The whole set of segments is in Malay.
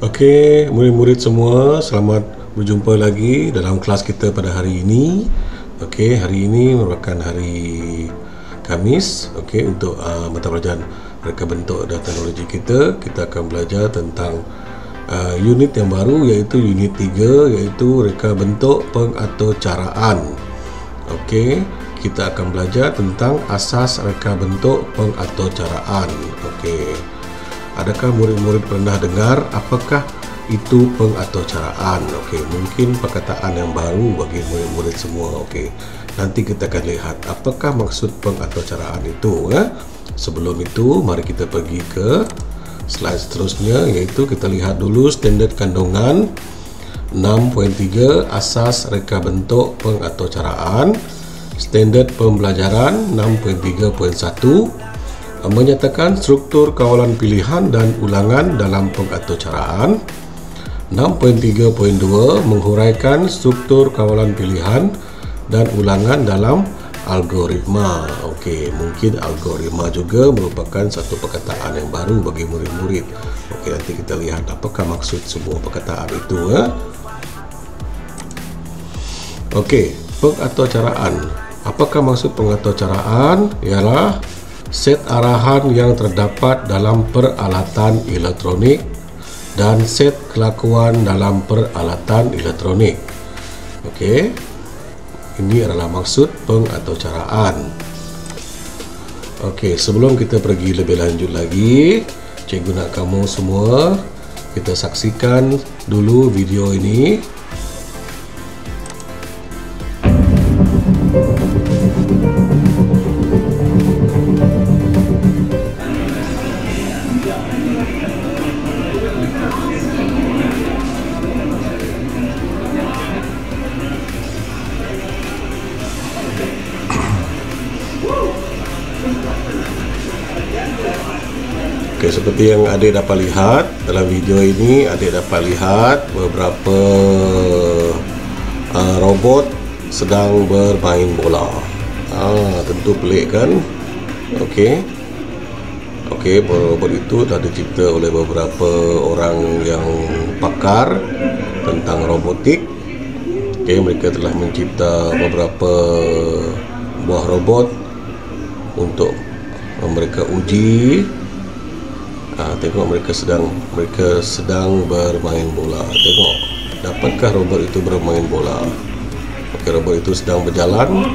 Okey, murid-murid semua, selamat berjumpa lagi dalam kelas kita pada hari ini. Okey, hari ini merupakan hari Khamis. Okey, untuk mata pelajaran reka bentuk dan teknologi kita akan belajar tentang unit yang baru, iaitu unit 3, iaitu reka bentuk pengaturcaraan. Okey, kita akan belajar tentang asas reka bentuk pengaturcaraan. Okey, adakah murid-murid pernah dengar apakah itu pengaturcaraan? Okey, mungkin perkataan yang baru bagi murid-murid semua. Okey, nanti kita akan lihat apakah maksud pengaturcaraan itu. Sebelum itu, mari kita pergi ke slide seterusnya, iaitu kita lihat dulu standard kandungan 6.3 asas reka bentuk pengaturcaraan. Standard pembelajaran 6.3.1 menyatakan struktur kawalan pilihan dan ulangan dalam pengaturcaraan. 6.3.2 menghuraikan struktur kawalan pilihan dan ulangan dalam algoritma. Okey, mungkin algoritma juga merupakan satu perkataan yang baru bagi murid-murid. Okey, nanti kita lihat apakah maksud semua perkataan itu. Okey, pengaturcaraan. Apakah maksud pengaturcaraan? Ialah set arahan yang terdapat dalam peralatan elektronik dan set kelakuan dalam peralatan elektronik. Okey, ini adalah maksud pengaturcaraan. Okey, sebelum kita pergi lebih lanjut lagi, cikgu nak kamu semua kita saksikan dulu video ini. Okey, seperti yang adik dapat lihat dalam video ini, adik dapat lihat beberapa robot sedang bermain bola. Tentu pelik kan? Okey. Okey, robot itu telah dicipta oleh beberapa orang yang pakar tentang robotik. Okey, mereka telah mencipta beberapa buah robot untuk mereka uji. Tengok mereka sedang bermain bola. Tengok, dapatkah robot itu bermain bola? Okey, robot itu sedang berjalan.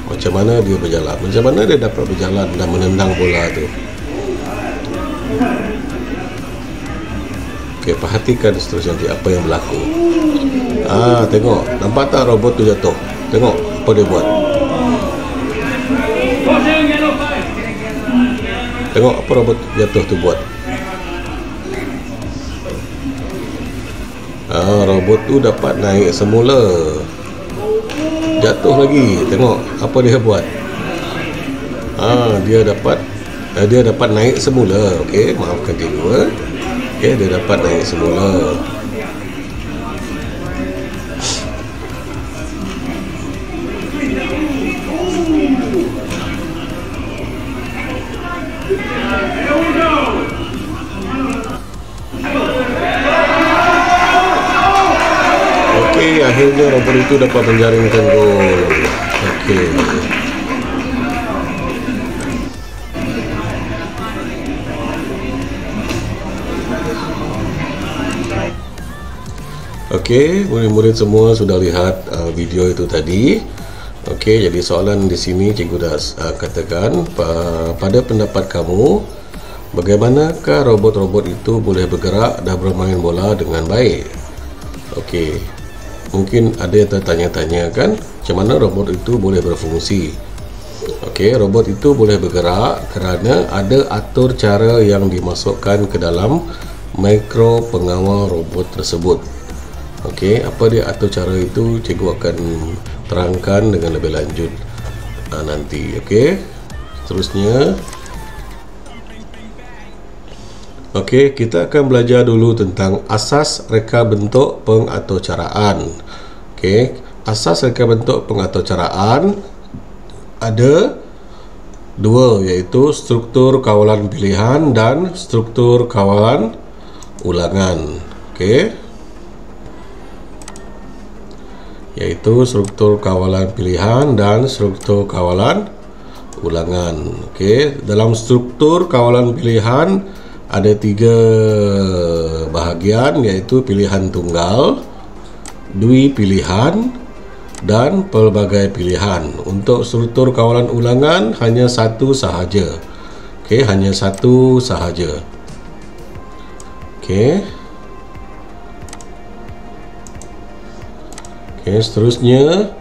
Macam mana dia berjalan? Macam mana dia dapat berjalan dan menendang bola tu? Okey, perhatikan seterusnya apa yang berlaku. Tengok, nampak tak robot tu jatuh? Tengok apa dia buat. Tengok apa robot jatuh tu buat. Robot tu dapat naik semula. Jatuh lagi. Tengok apa dia buat. Dia dapat naik semula. Okey, maafkan cikgu. Okey, dia dapat naik semula. Okey, akhirnya robot itu dapat menjaringkan gol. Okey. Okey, murid-murid semua sudah lihat video itu tadi. Okey, jadi soalan di sini cikgu dah katakan, pada pendapat kamu, bagaimanakah robot-robot itu boleh bergerak dan bermain bola dengan baik? Okey, mungkin ada yang tertanya-tanya kan, macam mana robot itu boleh berfungsi? Okey, robot itu boleh bergerak kerana ada atur cara yang dimasukkan ke dalam mikro pengawal robot tersebut. Okey, apa dia atur cara itu, cikgu akan terangkan dengan lebih lanjut nanti. Okey, seterusnya. Okey, kita akan belajar dulu tentang asas reka bentuk pengaturcaraan. Okey, asas reka bentuk pengaturcaraan ada dua, iaitu struktur kawalan pilihan dan struktur kawalan ulangan. Okey. Iaitu struktur kawalan pilihan dan struktur kawalan ulangan. Okey, dalam struktur kawalan pilihan ada 3 bahagian, iaitu pilihan tunggal, dui pilihan dan pelbagai pilihan. Untuk struktur kawalan ulangan hanya satu sahaja. Okey, hanya satu sahaja. Okey. Okey, seterusnya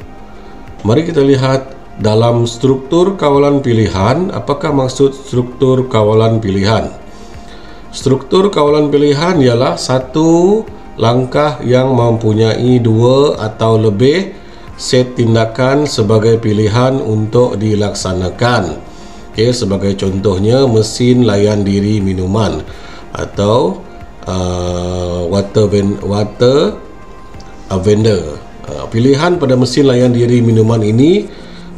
mari kita lihat dalam struktur kawalan pilihan. Apakah maksud struktur kawalan pilihan? Struktur kawalan pilihan ialah satu langkah yang mempunyai 2 atau lebih set tindakan sebagai pilihan untuk dilaksanakan. Okey, sebagai contohnya mesin layan diri minuman atau water vendor. Pilihan pada mesin layan diri minuman ini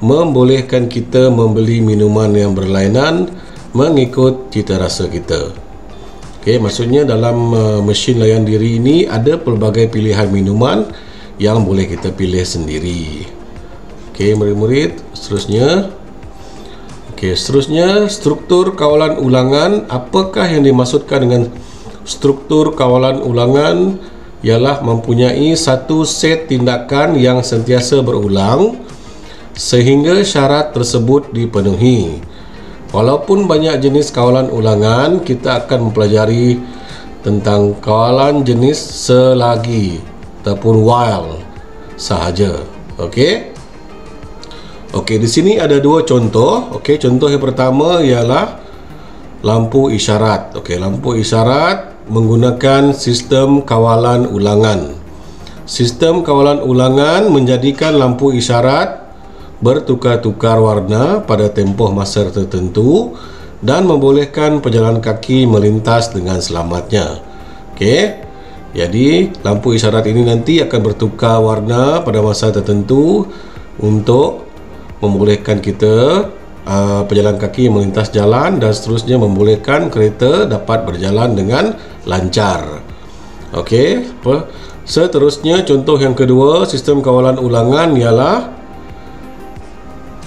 membolehkan kita membeli minuman yang berlainan mengikut cita rasa kita. Okey, maksudnya dalam mesin layan diri ini ada pelbagai pilihan minuman yang boleh kita pilih sendiri. Okey, murid-murid, seterusnya. Okey, seterusnya struktur kawalan ulangan. Apakah yang dimaksudkan dengan struktur kawalan ulangan? Ialah mempunyai satu set tindakan yang sentiasa berulang sehingga syarat tersebut dipenuhi. Walaupun banyak jenis kawalan ulangan, kita akan mempelajari tentang kawalan jenis selagi ataupun while sahaja. Okey. Okey, di sini ada 2 contoh. Okey, contoh yang pertama ialah lampu isyarat. Okey, lampu isyarat menggunakan sistem kawalan ulangan. Sistem kawalan ulangan menjadikan lampu isyarat bertukar-tukar warna pada tempoh masa tertentu dan membolehkan pejalan kaki melintas dengan selamatnya. Okey. Jadi, lampu isyarat ini nanti akan bertukar warna pada masa tertentu untuk membolehkan kita pejalan kaki melintas jalan dan seterusnya membolehkan kereta dapat berjalan dengan lancar. Okey, seterusnya contoh yang kedua sistem kawalan ulangan ialah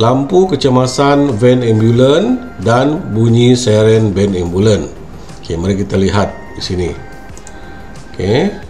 lampu kecemasan van ambulan dan bunyi siren van ambulan. Okey, mari kita lihat di sini. Okey.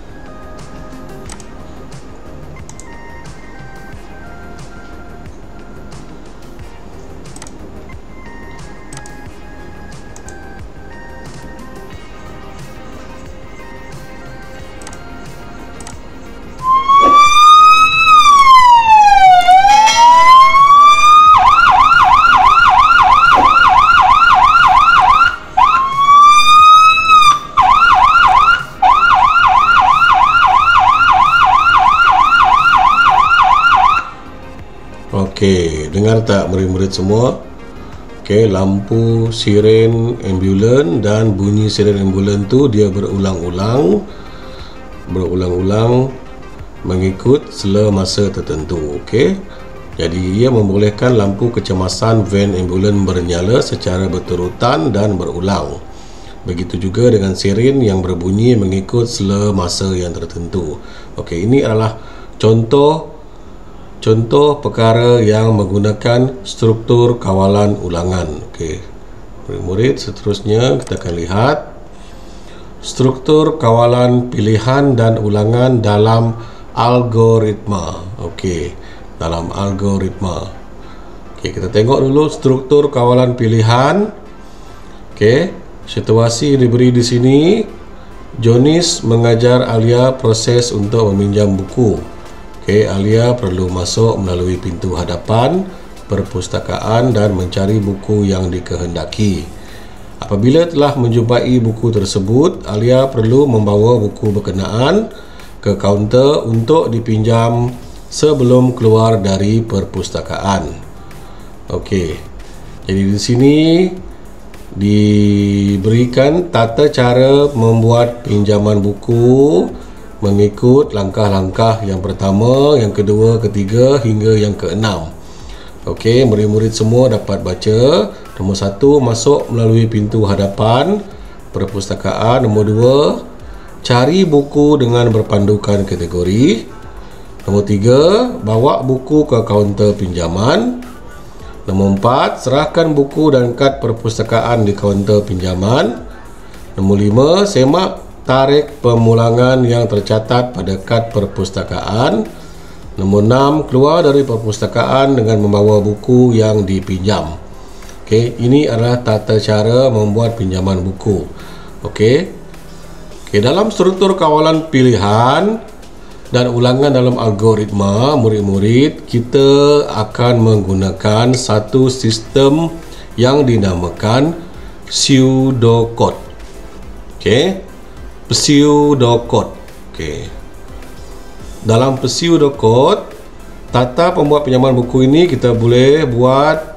Okey, dengar tak murid-murid semua? Okey, lampu siren ambulan dan bunyi siren ambulan tu dia berulang-ulang mengikut sela masa tertentu. Okey. Jadi ia membolehkan lampu kecemasan van ambulan bernyala secara berturutan dan berulang. Begitu juga dengan siren yang berbunyi mengikut sela masa yang tertentu. Okey, ini adalah contoh perkara yang menggunakan struktur kawalan ulangan. Okey. Murid-murid, seterusnya kita akan lihat struktur kawalan pilihan dan ulangan dalam algoritma. Okey, dalam algoritma. Okey, kita tengok dulu struktur kawalan pilihan. Okey, situasi diberi di sini. Jonis mengajar Alia proses untuk meminjam buku. Okey, Alia perlu masuk melalui pintu hadapan perpustakaan dan mencari buku yang dikehendaki. Apabila telah menjumpai buku tersebut, Alia perlu membawa buku berkenaan ke kaunter untuk dipinjam sebelum keluar dari perpustakaan. Okey. Jadi di sini diberikan tata cara membuat pinjaman buku mengikut langkah-langkah yang pertama, yang kedua, ketiga hingga yang keenam. Okey, murid-murid semua dapat baca. Nombor 1, masuk melalui pintu hadapan perpustakaan. Nombor 2, cari buku dengan berpandukan kategori. Nombor 3, bawa buku ke kaunter pinjaman. Nombor 4, serahkan buku dan kad perpustakaan di kaunter pinjaman. Nombor 5, semak tarikh pemulangan yang tercatat pada kad perpustakaan. Nombor 6, keluar dari perpustakaan dengan membawa buku yang dipinjam. Okey, ini adalah tata cara membuat pinjaman buku. Okey. Okey, dalam struktur kawalan pilihan dan ulangan dalam algoritma murid-murid, kita akan menggunakan satu sistem yang dinamakan pseudocode. Okey, pseudocode. Okey, dalam pseudocode, tata pembuat pinjaman buku ini kita boleh buat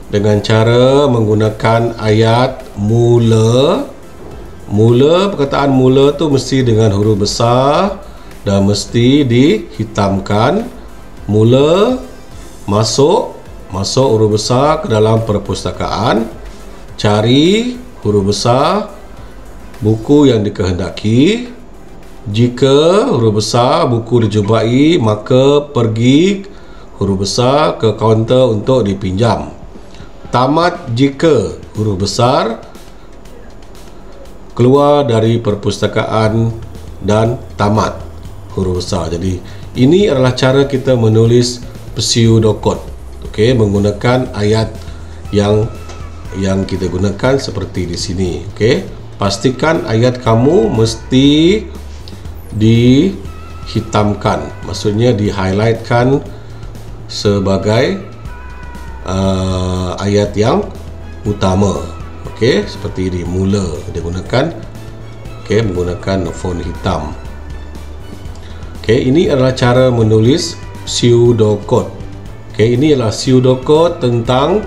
dengan cara menggunakan ayat mula. Perkataan mula tu mesti dengan huruf besar dan mesti dihitamkan. Mula, masuk huruf besar ke dalam perpustakaan. Cari, huruf besar, buku yang dikehendaki. Jika huruf besar buku dijumpai, maka pergi, huruf besar, ke kaunter untuk dipinjam. Tamat jika, huruf besar, keluar dari perpustakaan, dan tamat, huruf besar. Jadi ini adalah cara kita menulis pseudocode. Okey, menggunakan ayat yang kita gunakan seperti di sini. Okey, pastikan ayat kamu mesti dihitamkan, maksudnya di-highlightkan sebagai ayat yang utama. Okey, seperti ini, mula digunakan. Okey, menggunakan font hitam. Okey, ini adalah cara menulis pseudocode. Okey, ini adalah pseudocode tentang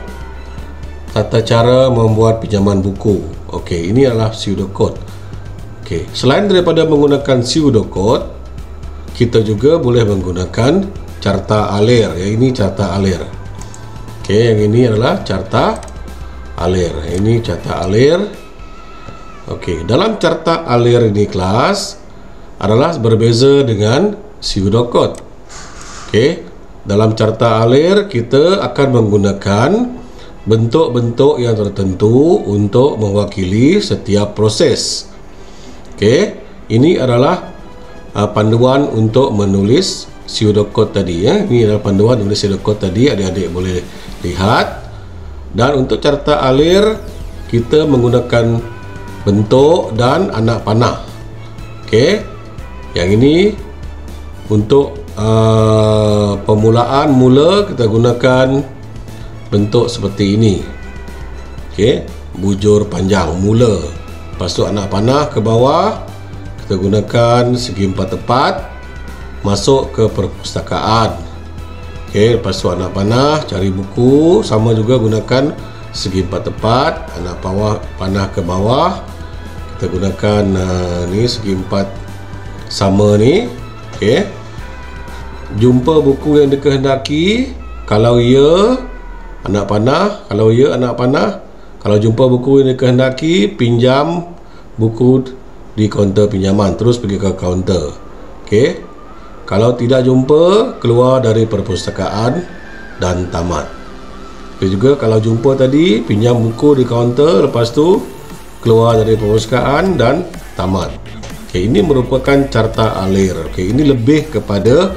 tata cara membuat pinjaman buku. Okey, ini adalah pseudocode. Okey, selain daripada menggunakan pseudocode, kita juga boleh menggunakan carta alir. Yang ini carta alir. Okey, yang ini adalah carta alir. Ini carta alir. Okey, dalam carta alir ini kelas adalah berbeza dengan pseudocode. Okey, dalam carta alir kita akan menggunakan bentuk-bentuk yang tertentu untuk mewakili setiap proses. Okey, ini adalah panduan untuk menulis pseudocode tadi ya. Ini adalah panduan menulis pseudocode tadi, adik-adik boleh lihat. Dan untuk carta alir kita menggunakan bentuk dan anak panah. Okey, yang ini untuk permulaan mula kita gunakan bentuk seperti ini. Okey, bujur panjang mula. Lepas tu anak panah ke bawah kita gunakan segi empat tepat masuk ke perpustakaan. Okey, lepas tu anak panah cari buku, sama juga gunakan segi empat tepat. Anak panah ke bawah kita gunakan ni segi empat sama ni. Okey, jumpa buku yang dikehendaki. Kalau ya anak panah, kalau ya anak panah. Kalau jumpa buku yang dikehendaki, pinjam buku di kaunter pinjaman, terus pergi ke kaunter. Okey, kalau tidak jumpa, keluar dari perpustakaan dan tamat. Okey, juga kalau jumpa tadi, pinjam buku di kaunter, lepas tu keluar dari perpustakaan dan tamat. Okey, ini merupakan carta alir. Okey, ini lebih kepada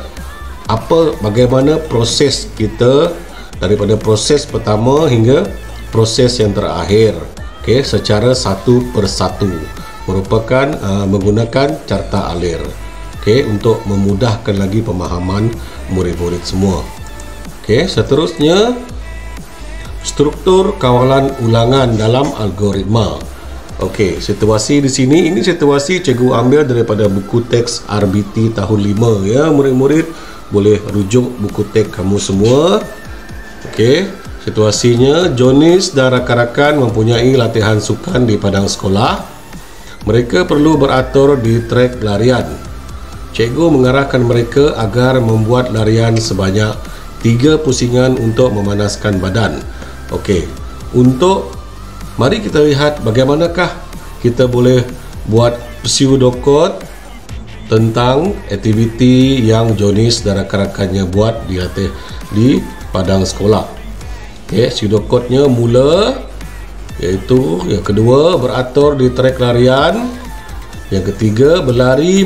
bagaimana proses kita daripada proses pertama hingga proses yang terakhir. Okey, secara satu persatu merupakan menggunakan carta alir. Okey, untuk memudahkan lagi pemahaman murid-murid semua. Okey, seterusnya struktur kawalan ulangan dalam algoritma. Okey, situasi di sini, ini situasi cikgu ambil daripada buku teks RBT tahun 5 ya. Murid-murid boleh rujuk buku teks kamu semua. Okey, situasinya Jonis dan rakan-rakan mempunyai latihan sukan di padang sekolah. Mereka perlu beratur di trek larian. Cikgu mengarahkan mereka agar membuat larian sebanyak 3 pusingan untuk memanaskan badan. Okey, mari kita lihat bagaimanakah kita boleh buat pseudocode tentang aktiviti yang Jonis dan rakan-rakannya buat di padang sekolah. Okey, pseudocode-nya mula iaitu yang kedua beratur di trek larian, yang ketiga berlari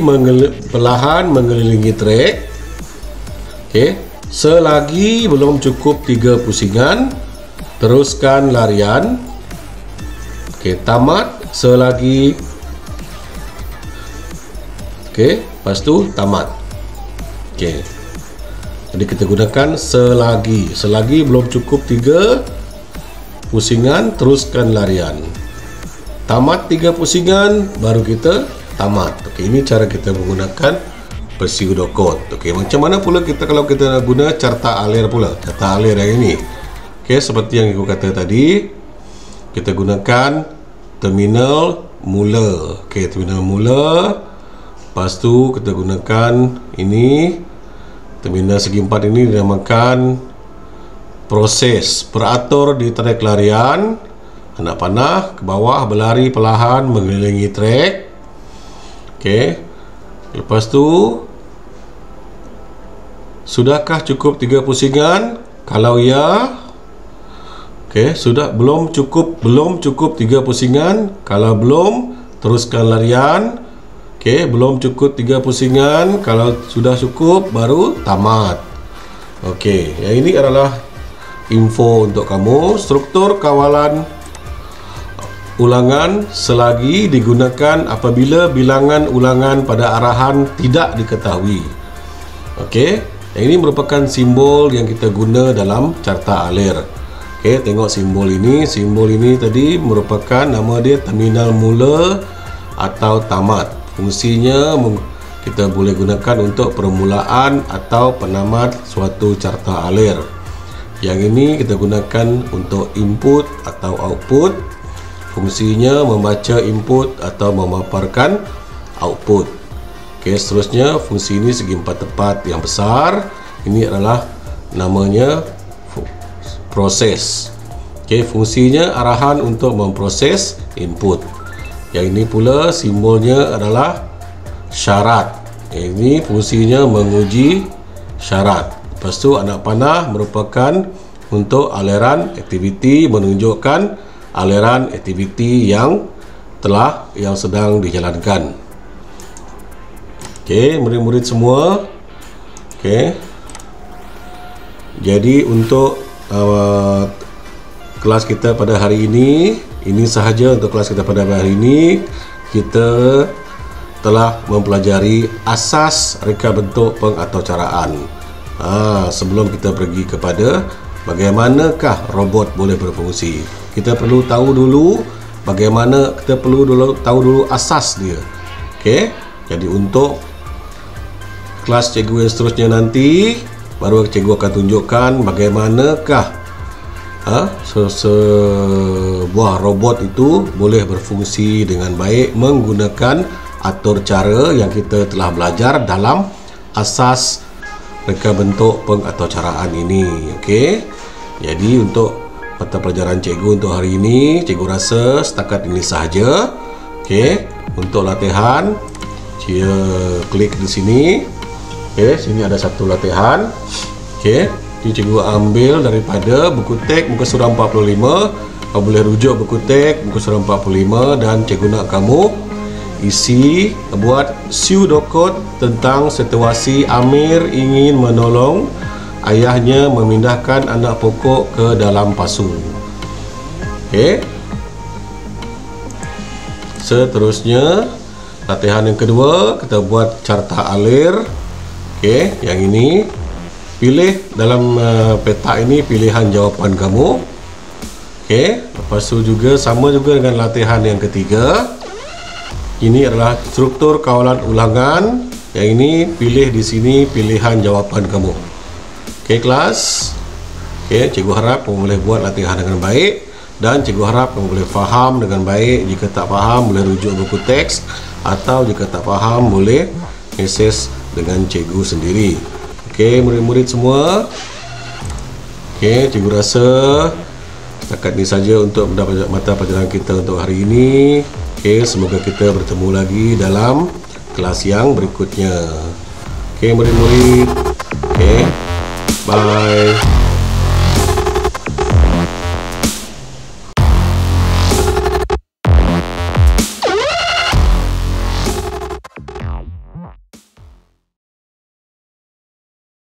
perlahan mengelilingi trek. Okey, selagi belum cukup 3 pusingan teruskan larian. Okey, tamat selagi. Okey, lepas tu tamat. Okey. Jadi kita gunakan selagi belum cukup 3 pusingan teruskan larian. Tamat 3 pusingan baru kita tamat. Okey, ini cara kita menggunakan pseudocode. Okey, macam mana pula kalau kita nak guna carta alir pula? Carta alir yang ini. Okey, seperti yang aku kata tadi, kita gunakan terminal mula. Okey, terminal mula. Lepas tu kita gunakan ini terminal segi empat, ini dinamakan proses beratur di trek larian, anak panah ke bawah berlari perlahan mengelilingi trek. Okey, lepas tu sudahkah cukup 3 pusingan? Kalau ya, okey, belum cukup 3 pusingan. Kalau belum, teruskan larian. Okey, belum cukup 3 pusingan. Kalau sudah cukup baru tamat. Okey, yang ini adalah info untuk kamu. Struktur kawalan ulangan selagi digunakan apabila bilangan ulangan pada arahan tidak diketahui. Okey, yang ini merupakan simbol yang kita guna dalam carta alir. Okey, tengok simbol ini. Simbol ini tadi merupakan nama dia terminal mula atau tamat. Fungsinya kita boleh gunakan untuk permulaan atau penamat suatu carta alir. Yang ini kita gunakan untuk input atau output. Fungsinya membaca input atau memaparkan output. Okey, seterusnya fungsi ini segi empat tepat yang besar. Ini adalah namanya proses. Okey, fungsinya arahan untuk memproses input. Yang ini pula simbolnya adalah syarat. Ini fungsinya menguji syarat. Lepas tu anak panah merupakan untuk aliran aktiviti, menunjukkan aliran aktiviti yang sedang dijalankan. Okey, murid-murid semua. Okey. Jadi untuk kelas kita pada hari ini sahaja untuk kelas kita pada hari ini. Kita telah mempelajari asas reka bentuk pengataucaraan. Sebelum kita pergi kepada bagaimanakah robot boleh berfungsi, kita perlu tahu dulu asas dia. Okey, jadi untuk kelas cikgu yang seterusnya nanti baru cikgu akan tunjukkan bagaimanakah sebuah robot itu boleh berfungsi dengan baik menggunakan atur cara yang kita telah belajar dalam asas reka bentuk pengataucaraan ini. Okey, jadi untuk mata pelajaran cikgu untuk hari ini, cikgu rasa setakat ini sahaja. Okey, untuk latihan dia klik di sini. Okey, sini ada satu latihan. Okey, cikgu ambil daripada buku teks muka surah 45. Kau boleh rujuk buku teks muka surah 45 dan cikgu nak kamu isi buat pseudocode tentang situasi Amir ingin menolong ayahnya memindahkan anak pokok ke dalam pasu. Okey. Seterusnya latihan yang kedua kita buat carta alir. Okey, yang ini pilih dalam peta ini pilihan jawapan kamu. Okey, lepas tu juga sama juga dengan latihan yang ketiga. Ini adalah struktur kawalan ulangan. Yang ini pilih di sini pilihan jawapan kamu. Okey kelas. Okey, cikgu harap kamu boleh buat latihan dengan baik dan cikgu harap kamu boleh faham dengan baik. Jika tak faham boleh rujuk buku teks atau jika tak faham boleh mesej dengan cikgu sendiri. Okey, murid-murid semua. Okey, cikgu rasa setakat ini saja untuk mata pelajaran kita untuk hari ini. Okey, semoga kita bertemu lagi dalam kelas yang berikutnya. Okey, murid-murid. Okey. Bye.